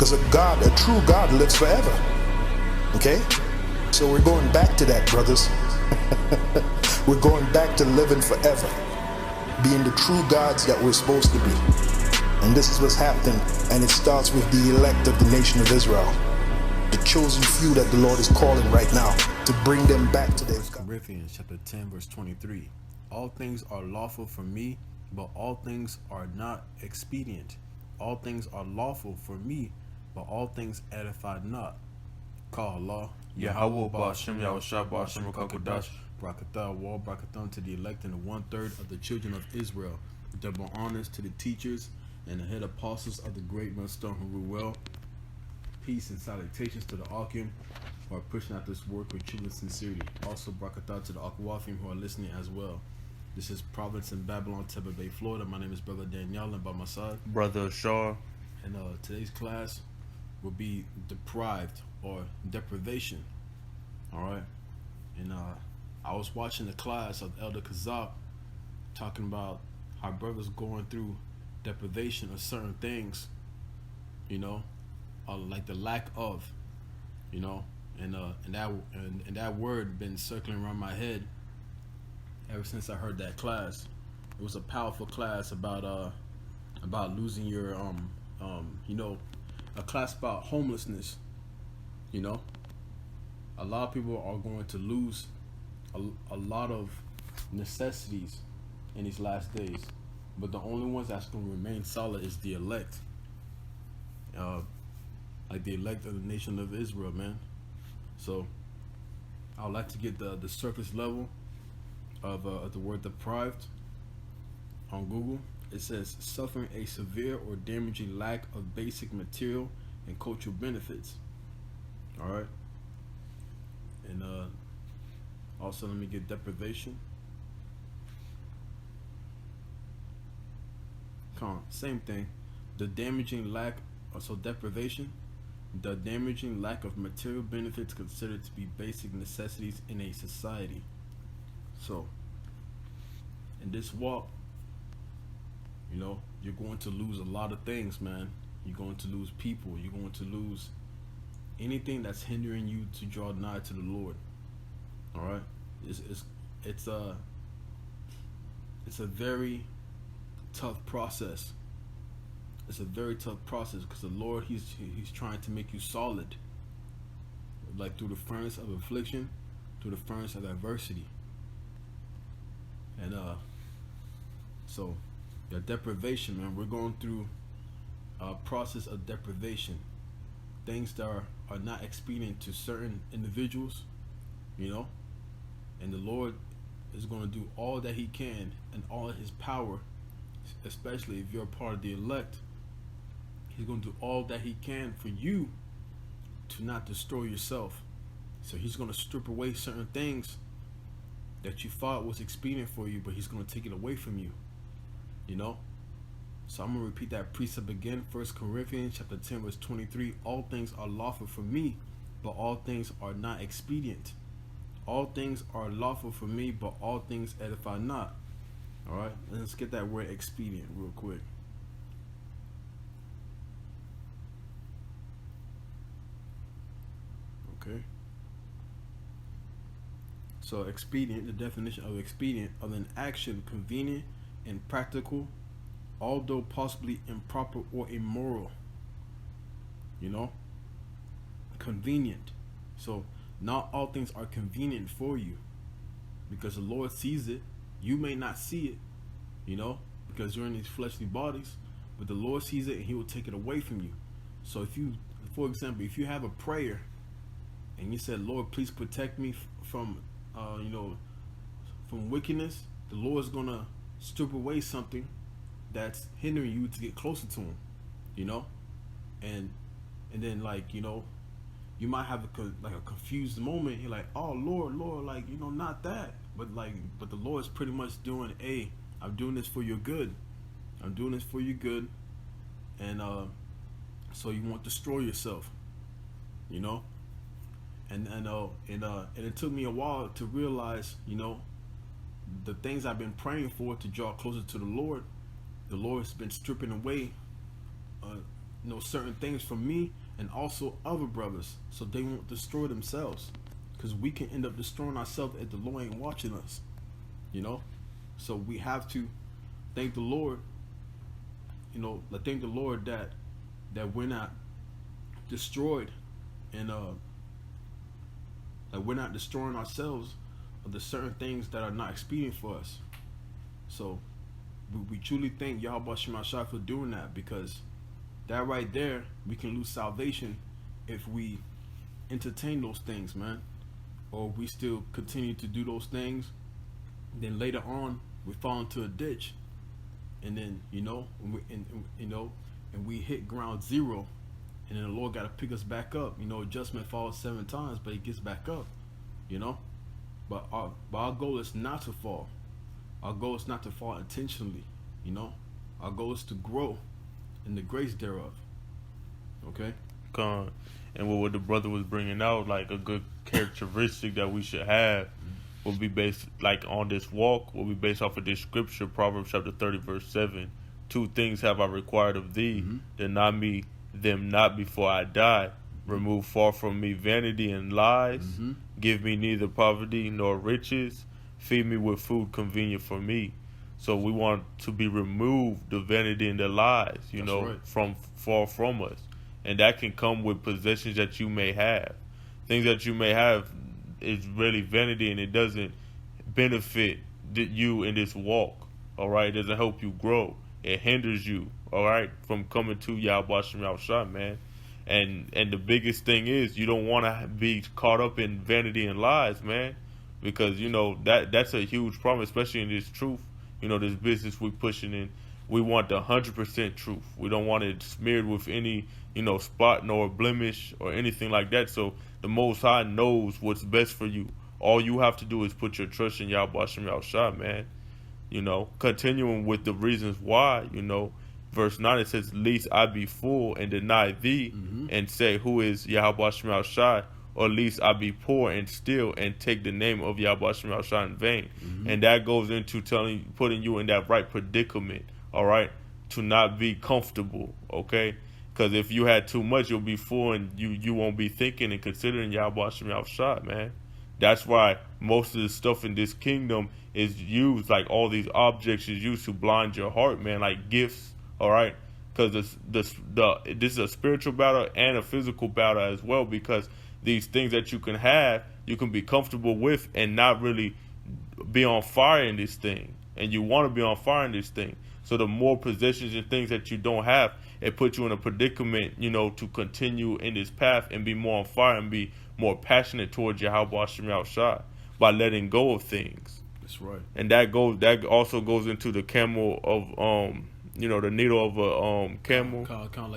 Because a true God lives forever. Okay? So we're going back to that, brothers. We're going back to living forever, being the true gods that we're supposed to be. And this is what's happening, and it starts with the elect of the nation of Israel, the chosen few that the Lord is calling right now to bring them back to their God. Corinthians chapter 10 verse 23. All things are lawful for me, but all things are not expedient. All things are lawful for me, but all things edify not. Call Allah. Yahweh Ba'ashem Yahushua Ba'ashem Kakodash. Brakatah, war Brakathon to the elect and the 1/3 of the children of Israel. Double honors to the teachers and the head apostles of the great millstone who rule well. Peace and salutations to the Akim who are pushing out this work with true and sincerity. Also Brakatah to the Akwafim who are listening as well. This is Province in Babylon, Tampa Bay, Florida. My name is Brother Daniel, and by my side, Brother Shaw. And today's class will be Deprived or Deprivation. Alright? And I was watching the class of Elder Kazab talking about how brothers going through deprivation of certain things, you know, like the lack of, you know, and that word been circling around my head ever since I heard that class. It was a powerful class about losing your you know, a class about homelessness. You know, a lot of people are going to lose a lot of necessities in these last days, but the only ones that's going to remain solid is the elect, like the elect of the nation of Israel, man. So I would like to get the surface level of the word deprived on Google. It says suffering a severe or damaging lack of basic material and cultural benefits. All right, and also let me get deprivation. Come on, same thing. The damaging lack, so deprivation, the damaging lack of material benefits considered to be basic necessities in a society. So, in this walk, you know, you're going to lose a lot of things, man. You're going to lose people. You're going to lose anything that's hindering you to draw nigh to the Lord. All right, it's a very tough process. It's a very tough process because the Lord, he's trying to make you solid, like through the furnace of affliction, through the furnace of adversity. And so the deprivation, man, we're going through a process of deprivation. Things that are not expedient to certain individuals, you know, and the Lord is going to do all that he can and all of his power, especially if you're a part of the elect. He's going to do all that he can for you to not destroy yourself. So he's going to strip away certain things that you thought was expedient for you, but he's going to take it away from you, you know. So I'm going to repeat that precept again. 1 Corinthians chapter 10 verse 23. All things are lawful for me, but all things are not expedient. All things are lawful for me, but all things edify not. All right, let's get that word expedient real quick. Okay. So expedient, the definition of expedient, of an action convenient and practical, although possibly improper or immoral. You know, convenient. So not all things are convenient for you, because the Lord sees it. You may not see it, you know, because you're in these fleshly bodies, but the Lord sees it and he will take it away from you. So if you, for example, if you have a prayer and you said, Lord, please protect me from, you know, from wickedness, the Lord's gonna strip away something that's hindering you to get closer to him, you know. And then, like, you know, you might have a confused moment. You're like, oh Lord, like, you know, not that, but the Lord's pretty much doing, hey, I'm doing this for your good. I'm doing this for your good. And so you won't destroy yourself, you know. And it took me a while to realize, you know, the things I've been praying for to draw closer to the Lord's been stripping away certain things from me and also other brothers, so they won't destroy themselves, because we can end up destroying ourselves if the Lord ain't watching us, so we have to thank the Lord, thank the Lord that we're not destroyed, and that we're not destroying ourselves of the certain things that are not expedient for us. So we truly thank Yahweh Shema Shai for doing that, because that right there, we can lose salvation if we entertain those things, man, or we still continue to do those things. Then later on, we fall into a ditch, and then and we hit ground zero, and then the Lord got to pick us back up. Adjustment falls 7 times, but He gets back up. But our goal is not to fall. Our goal is not to fall intentionally. Our goal is to grow in the grace thereof. Okay. Con. And what the brother was bringing out, like a good characteristic that we should have, will be based on this walk. Will be based off of this scripture, Proverbs chapter 30, verse 7. 2 things have I required of thee, deny me them not before I die. Remove far from me vanity and lies. Give me neither poverty nor riches. Feed me with food convenient for me. So we want to be removed the vanity and the lies, from far from us. And that can come with possessions that you may have. Things that you may have is really vanity, and it doesn't benefit you in this walk. All right, it doesn't help you grow. It hinders you. All right, from coming to Yahweh Shem Shai, man. And the biggest thing is you don't want to be caught up in vanity and lies, man, because that's a huge problem, especially in this truth. This business we pushing in. We want the 100% truth. We don't want it smeared with any spot nor blemish or anything like that. So the Most High knows what's best for you. All you have to do is put your trust in Yahweh Shem Shai, man. Continuing with the reasons why, verse 9, it says, "Lest I be full and deny thee, and say, who is Yahweh Shem Shai? Or lest I be poor and steal and take the name of Yahweh Shem Shai in vain." And that goes into putting you in that right predicament, all right, to not be comfortable, okay? Because if you had too much, you'll be full, and you won't be thinking and considering Yahweh Shem Shai, man. That's why most of the stuff in this kingdom is used, like all these objects is used to blind your heart, man, like gifts, all right? Because this is a spiritual battle and a physical battle as well, because these things that you can have, you can be comfortable with and not really be on fire in this thing. And you want to be on fire in this thing. So the more possessions and things that you don't have, it puts you in a predicament, to continue in this path and be more on fire and be more passionate towards Yahweh Shem Shai by letting go of things. That's right. And that also goes into the camel of the needle of a camel. Kind of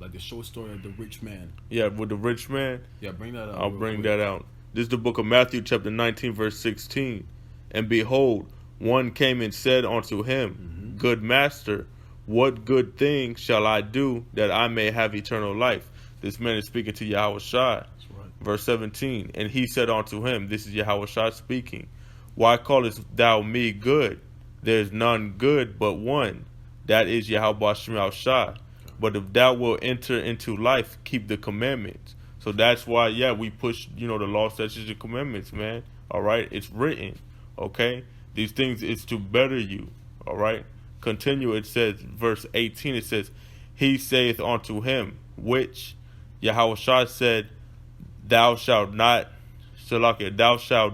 like the short story of the rich man. Yeah, with the rich man. Yeah, bring that out. I'll bring that out. This is the book of Matthew, chapter 19, verse 16. "And behold, one came and said unto him, Good master, what good thing shall I do that I may have eternal life?" This man is speaking to Yahweh Shai. That's right. Verse 17. "And he said unto him," this is Yahweh Shai speaking, "Why callest thou me good? There is none good but one, that is Yahweh Shem Shai. But if thou wilt enter into life, keep the commandments." So that's why, we push, the law, statutes, and commandments, man. All right, it's written. Okay, these things is to better you. All right, continue. It says, verse 18. It says, "He saith unto him, which Yahweh Shai said, Thou shalt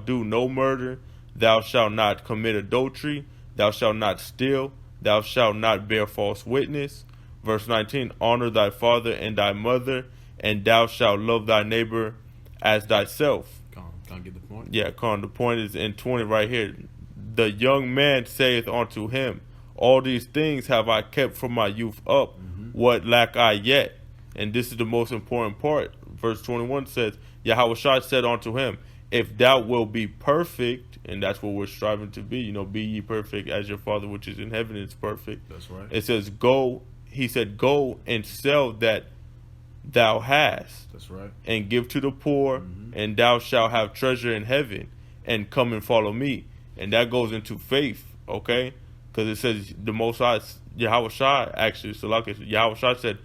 do no murder, thou shalt not commit adultery, thou shalt not steal, thou shalt not bear false witness." Verse 19, "Honor thy father and thy mother, and thou shalt love thy neighbor as thyself." Can't get the point? Yeah, the point is in 20 right here. "The young man saith unto him, All these things have I kept from my youth up. What lack I yet?" And this is the most important part. Verse 21 says, "Yahweh Shai said unto him, If thou wilt be perfect," and that's what we're striving to be, "be ye perfect as your Father which is in heaven is perfect." That's right. It says, he said, "Go and sell that thou hast." That's right. "And give to the poor, and thou shalt have treasure in heaven, and come and follow me." And that goes into faith, okay? Because it says the Most High Yahushua actually, so like Yahushua said,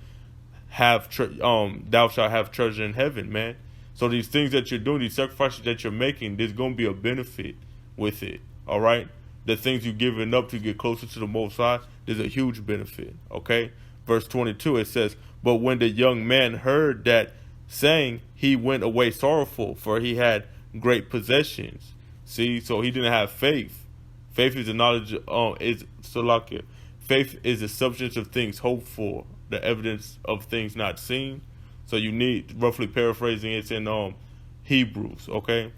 thou shalt have treasure in heaven, man. So these things that you're doing, these sacrifices that you're making, there's gonna be a benefit with it. All right, the things you're giving up to get closer to the Most High, there's a huge benefit. Okay, verse 22 it says, "But when the young man heard that saying, he went away sorrowful, for he had great possessions." See, so he didn't have faith. Faith is the knowledge. Faith is the substance of things hoped for, the evidence of things not seen. So you need, roughly paraphrasing, it's in Hebrews. Okay,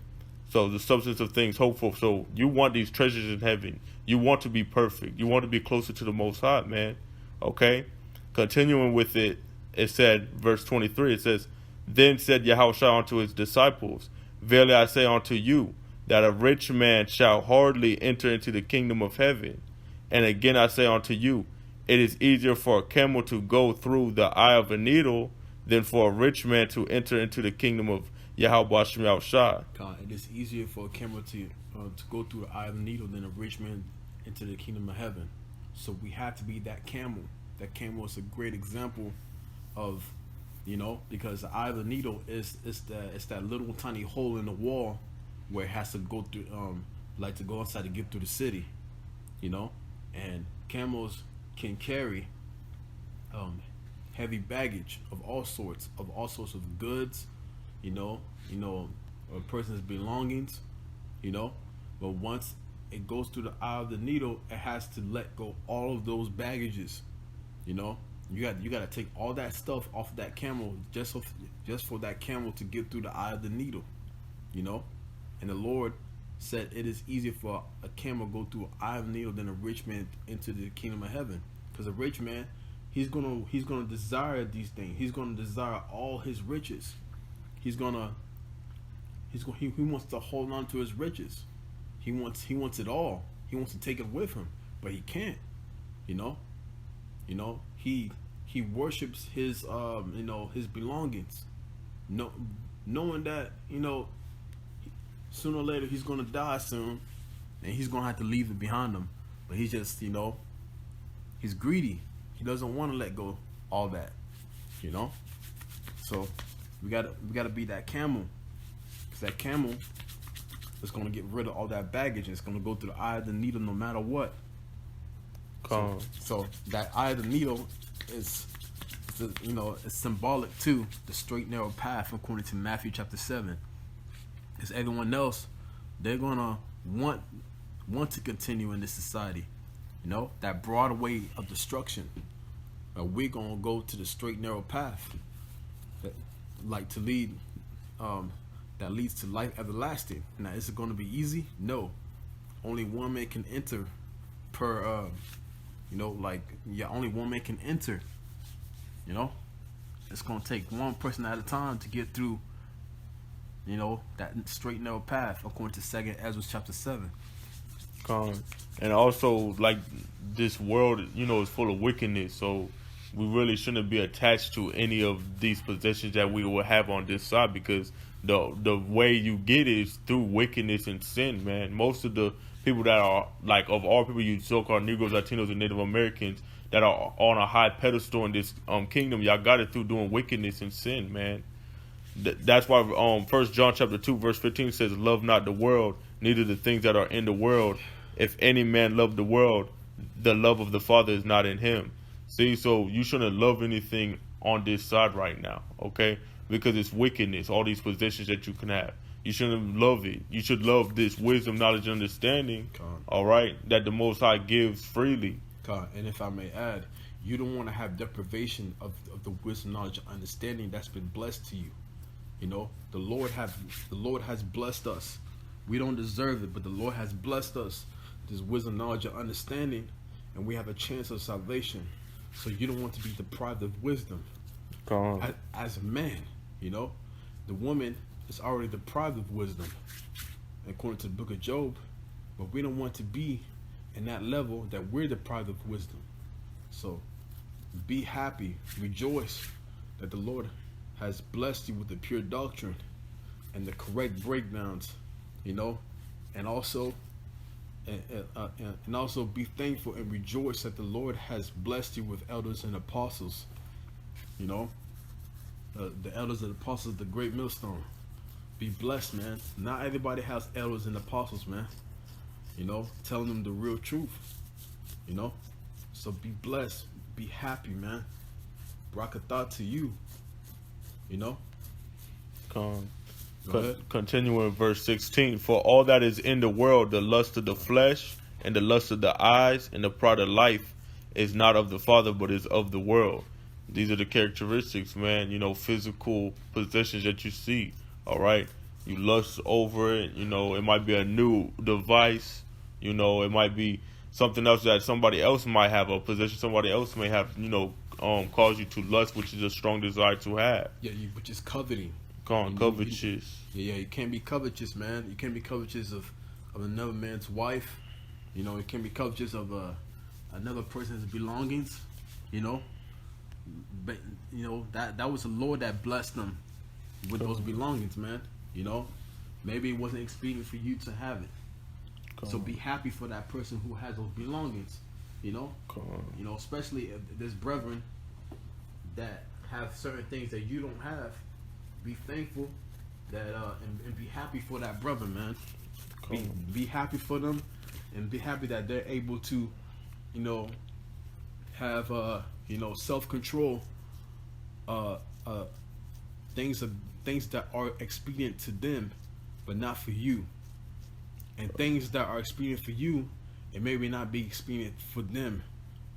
so the substance of things hoped for. So you want these treasures in heaven. You want to be perfect. You want to be closer to the Most High, man. Okay, continuing with it, it said, verse 23. It says, "Then said Yahushua unto his disciples, Verily I say unto you, that a rich man shall hardly enter into the kingdom of heaven. And again I say unto you, it is easier for a camel to go through the eye of a needle than for a rich man to enter into the kingdom of Yahweh Shem Yahushua." God, it is easier for a camel to go through the eye of the needle than a rich man into the kingdom of heaven. So we have to be that camel. That camel is a great example of, because the eye of the needle is that little tiny hole in the wall where it has to go through, like to go inside to get through the city, and camels can carry heavy baggage of all sorts of goods, a person's belongings, but once it goes through the eye of the needle, it has to let go all of those baggages. You got to take all that stuff off of that camel just for that camel to get through the eye of the needle, and the Lord said it is easier for a camel go through an eye of the needle than a rich man into the kingdom of heaven. Because a rich man, he's gonna desire these things. He's gonna desire all his riches. He wants to hold on to his riches. He wants it all. He wants to take it with him, but he can't. He worships his his belongings, knowing that sooner or later he's gonna die soon, and he's gonna have to leave it behind him. But he's just he's greedy. He doesn't want to let go all that. So we gotta be that camel, because that camel is gonna get rid of all that baggage, and it's gonna go through the eye of the needle no matter what. So that eye of the needle is it's symbolic to the straight narrow path according to Matthew chapter 7. Because everyone else, they're gonna want to continue in this society, that broad way of destruction. But we're gonna go to the straight narrow path, that leads to life everlasting. Now, is it gonna be easy? No. Only one man can enter per only one man can enter. It's gonna take one person at a time to get through that straight narrow path according to 2 Ezra chapter 7. And also, like, this world is full of wickedness, so we really shouldn't be attached to any of these possessions that we will have on this side, because the way you get it is through wickedness and sin, man. Most of the people that are, like, of all people, you so-called Negroes, Latinos, and Native Americans that are on a high pedestal in this kingdom, y'all got it through doing wickedness and sin, man. That's why 1 John chapter 2 verse 15 says, "Love not the world, neither the things that are in the world. If any man love the world, the love of the Father is not in him." See, so you shouldn't love anything on this side right now, okay? Because it's wickedness, all these possessions that you can have. You shouldn't love it. You should love this wisdom, knowledge, and understanding, all right, that the Most High gives freely. And if I may add, you don't want to have deprivation of the wisdom, knowledge, and understanding that's been blessed to you. The Lord has blessed us. We don't deserve it, but the Lord has blessed us with this wisdom, knowledge, and understanding, and we have a chance of salvation. So you don't want to be deprived of wisdom. As a man, the woman is already deprived of wisdom, according to the book of Job, but we don't want to be in that level that we're deprived of wisdom. So be happy, rejoice that the Lord has blessed you with the pure doctrine and the correct breakdowns, and also And also be thankful and rejoice that the Lord has blessed you with elders and apostles. You know, the elders and apostles, the great millstone. Be blessed, man. Not everybody has elders and apostles, man. You know, telling them the real truth. You know, so be blessed, be happy, man. Rakatha to you. You know. Continuing verse 16, for all that is in the world, the lust of the flesh and the lust of the eyes and the pride of life is not of the Father, but is of the world. These are the characteristics, man. You know, physical possessions that you see. All right, you lust over it. You know, it might be a new device. You know, it might be something else that somebody else might have, a possession somebody else may have. You know, cause you to lust, which is a strong desire to have. Yeah, which is coveting. Covetous. You can't be covetous, man. You can't be covetous of another man's wife. You know, you can't be covetous of another person's belongings. You know, but you know that was the Lord that blessed them with those belongings, man. You know, maybe it wasn't expedient for you to have it. So be happy for that person who has those belongings. You know, you know, especially if there's brethren that have certain things that you don't have. Be thankful that and be happy for that brother, man. Be happy for them, and be happy that they're able to, you know, have you know, self-control. Things that are expedient to them, but not for you. And things that are expedient for you, it maybe not be expedient for them.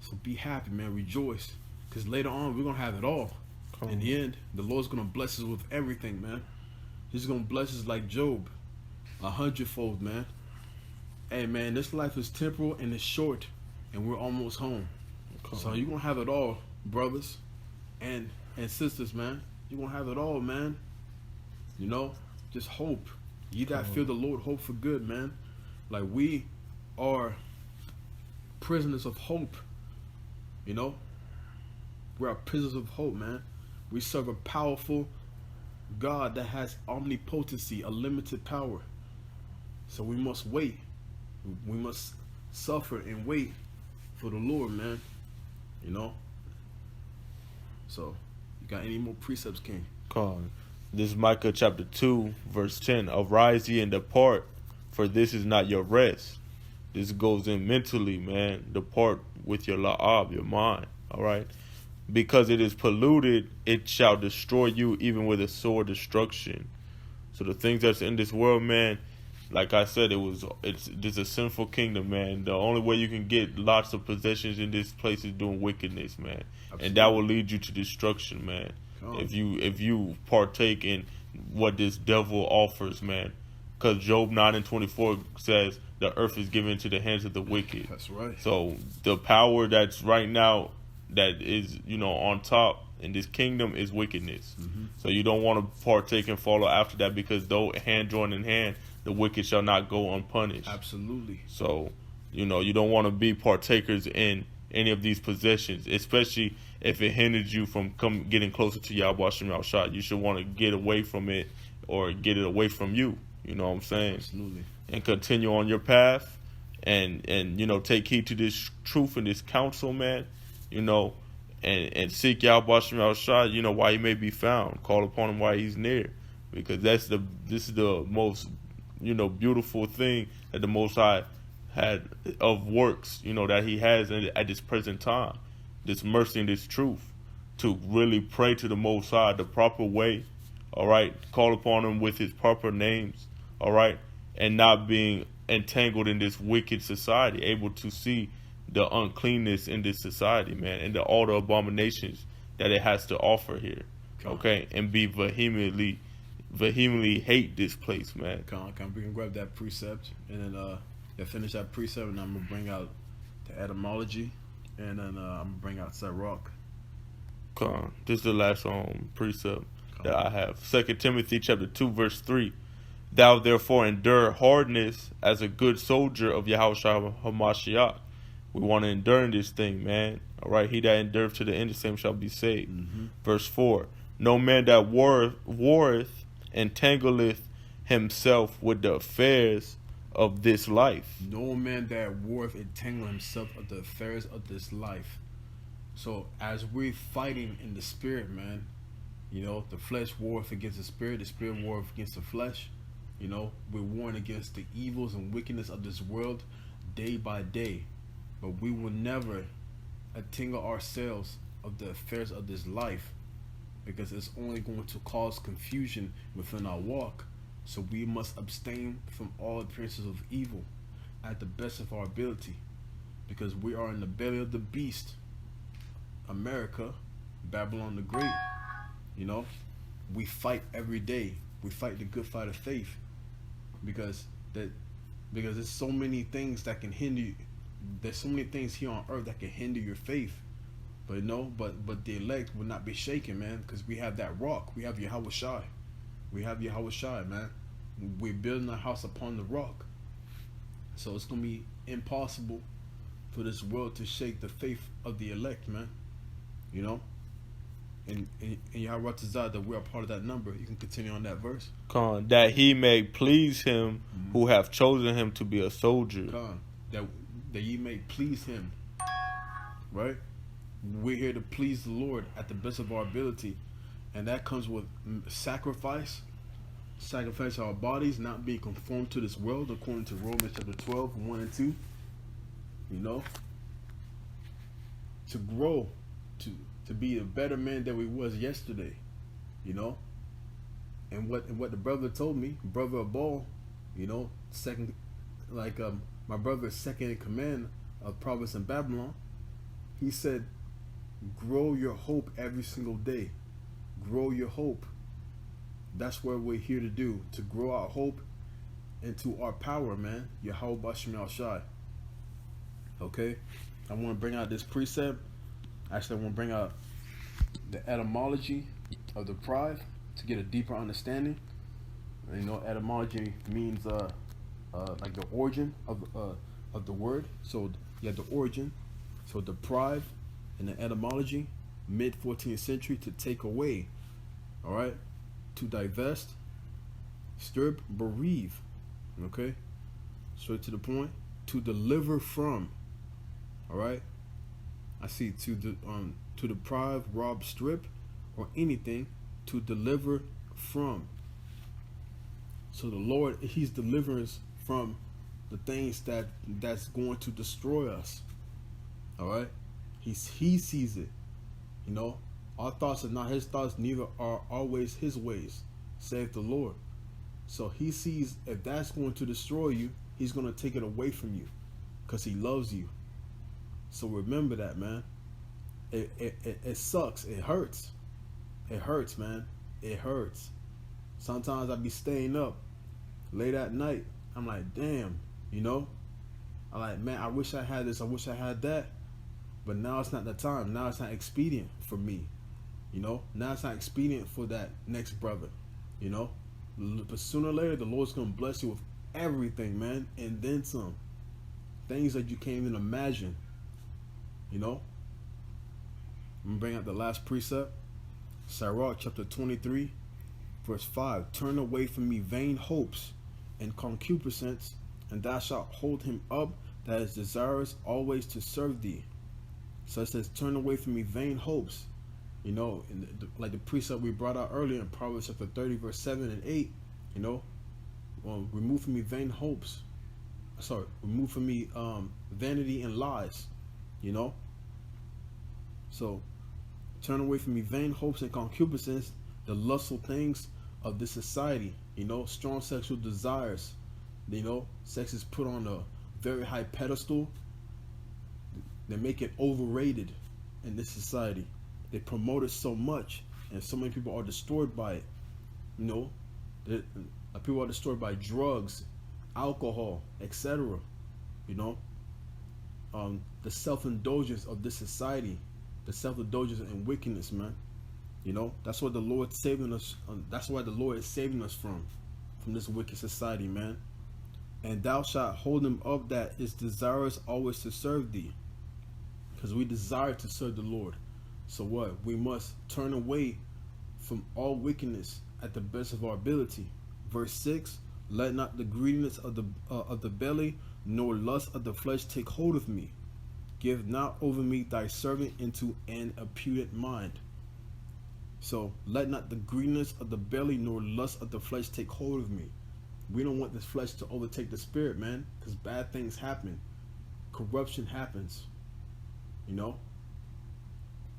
So be happy, man. Rejoice, because later on we're gonna have it all. In the end, the Lord's gonna bless us with everything, man. He's gonna bless us like Job, 100-fold, man. Hey, man, this life is temporal and it's short, and we're almost home. So you're gonna have it all, brothers and sisters, man. You're gonna have it all, man. You know, just hope. You that fear the Lord, hope for good, man. Like, we are prisoners of hope. You know, we are prisoners of hope, man. We serve a powerful God that has omnipotency, a limited power. So we must wait. We must suffer and wait for the Lord, man. You know? So, you got any more precepts, King? This is Micah chapter 2, verse 10. Arise ye and depart, for this is not your rest. This goes in mentally, man. Depart with your la'ab, your mind. All right? Because it is polluted, it shall destroy you, even with a sore destruction. So the things that's in this world, man, like I said, it's a sinful kingdom, man. The only way you can get lots of possessions in this place is doing wickedness, man. Absolutely. And that will lead you to destruction, man. If you partake in what this devil offers, man. Because Job 9:24 says the earth is given into the hands of the wicked. That's right. So the power that's right now that is, you know, on top in this kingdom is wickedness. So you don't want to partake and follow after that, because though hand joined in hand, the wicked shall not go unpunished. Absolutely. So, you know, you don't want to be partakers in any of these possessions, especially if it hinders you from getting closer to Yahweh Shem Yahushua. You should want to get away from it, or get it away from you. You know what I'm saying? Absolutely. And continue on your path, and you know, take heed to this truth and this counsel, man. You know, and seek Yahweh Shem Yahushua, you know, while he may be found. Call upon him while he's near, because this is the most, you know, beautiful thing that the Most High had of works, you know, that he has at this present time. This mercy and this truth, to really pray to the Most High the proper way, all right? Call upon him with his proper names, all right? And not being entangled in this wicked society, able to see the uncleanness in this society, man, and all the abominations that it has to offer here, okay? And be vehemently hate this place, man. We can grab that precept, and then finish that precept, and I'm going to bring out the etymology, and then I'm going to bring out Sirach. This is the last precept that I have. 2 Timothy chapter 2, verse 3. Thou therefore endure hardness as a good soldier of Yahushua HaMashiach. We want to endure in this thing, man. All right, he that endureth to the end, the same shall be saved. Verse 4. No man that warreth entangleth himself with the affairs of this life. No man that warreth entangle himself of the affairs of this life. So as we're fighting in the spirit, man, the flesh warreth against the spirit warreth against the flesh. We're warring against the evils and wickedness of this world day by day. But we will never entangle ourselves of the affairs of this life, because it's only going to cause confusion within our walk. So we must abstain from all appearances of evil at the best of our ability, because we are in the belly of the beast, America, Babylon the Great. We fight every day. We fight the good fight of faith, because there's so many things that can hinder you. There's so many things here on earth that can hinder your faith. But but the elect will not be shaken, man, because we have that rock. We have Yahweh Shai. Man. We're building a house upon the rock. So it's going to be impossible for this world to shake the faith of the elect, man. And Yahweh Tazah, that we are part of that number. You can continue on that verse. Khan, that he may please him who have chosen him to be a soldier. Khan, that ye may please him. Right? We're here to please the Lord at the best of our ability. And that comes with sacrifice our bodies, not being conformed to this world, according to Romans chapter 12, 1 and 2. To grow, to be a better man than we was yesterday. And what the brother told me, brother Abal, second, my brother second in command of province in Babylon, he said, grow your hope every single day. Grow your hope. That's what we're here to do, to grow our hope into our power, man. Yahweh Bashim Al Shai. Okay? I want to bring out this precept. Actually, I want to bring out the etymology of deprived to get a deeper understanding. Etymology means like the origin of the word. So you have the origin. So deprived in the etymology, mid 14th century, to take away. All right, to divest, strip, bereave. Okay, straight to the point. To deliver from. All right, I see to deprive, rob, strip, or anything to deliver from. So the Lord, He's delivering us from the things that's going to destroy us. All right, He sees it. Our thoughts are not His thoughts, neither are always His ways, saith the Lord. So He sees if that's going to destroy you, He's going to take it away from you, because He loves you. So remember that, man. It sucks. It hurts. It hurts, man. It hurts. Sometimes I be staying up late at night. I'm like, damn, I'm like, man, I wish I had this. I wish I had that. But now it's not the time. Now it's not expedient for me. Now it's not expedient for that next brother. But sooner or later, the Lord's going to bless you with everything, man. And then some. Things that you can't even imagine. I'm going to bring out the last precept. Sirach chapter 23, verse 5. Turn away from me vain hopes and concupiscence, and thou shalt hold him up that is desirous always to serve thee. So it says, turn away from me vain hopes. Like the precept we brought out earlier in Proverbs chapter 30, verse 7 and 8. Remove from me vain hopes. Remove from me vanity and lies. So, turn away from me vain hopes and concupiscence, the lustful things of this society. Strong sexual desires. Sex is put on a very high pedestal. They make it overrated in this society. They promote it so much, and so many people are destroyed by it. People are destroyed by drugs, alcohol, etc. The self-indulgence of this society, the self-indulgence and wickedness, man. That's what the Lord's saving us. That's why the Lord is saving us from this wicked society, man. And thou shalt hold him up that is desirous always to serve thee. Because we desire to serve the Lord. So what? We must turn away from all wickedness at the best of our ability. Verse 6, Let not the greediness of the belly, nor lust of the flesh take hold of me. Give not over me thy servant into an impudent mind. So let not the greediness of the belly, nor lust of the flesh take hold of me. We don't want this flesh to overtake the spirit, man, because bad things happen. Corruption happens, you know.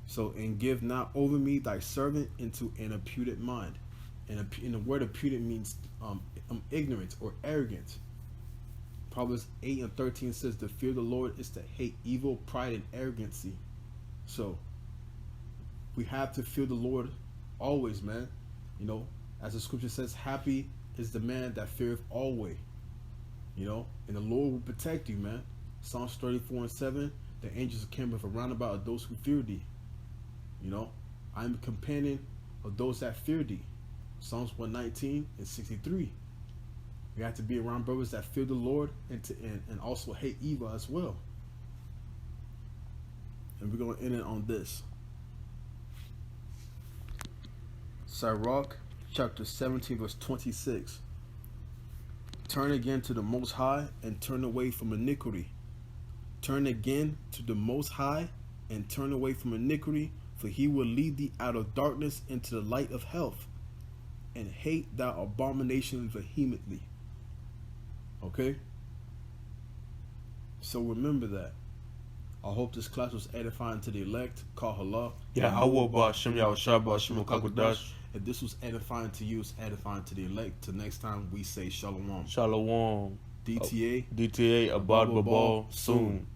So, and give not over me thy servant into an impudent mind. And the word impudent means ignorance or arrogance. Proverbs 8:13 says, "The fear of the Lord is to hate evil, pride, and arrogancy." So, we have to fear the Lord always, man. You know, as the scripture says, happy is the man that feareth always. You know, and the Lord will protect you, man. Psalms 34:7, the angels campeth around about those who fear thee. You know, I am a companion of those that fear thee. Psalms 119:63. We have to be around brothers that fear the Lord and also hate evil as well. And we're going to end it on this. Sirach chapter 17 verse 26. Turn again to the Most High and turn away from iniquity. Turn again to the Most High and turn away from iniquity, for he will lead thee out of darkness into the light of health, and hate thou abomination vehemently. Okay? So remember that. I hope this class was edifying to the elect. Call Allah. If this was edifying to you, it's edifying to the elect. Till next time, we say Shalom. Shalom. DTA. DTA, Abad Babal, soon.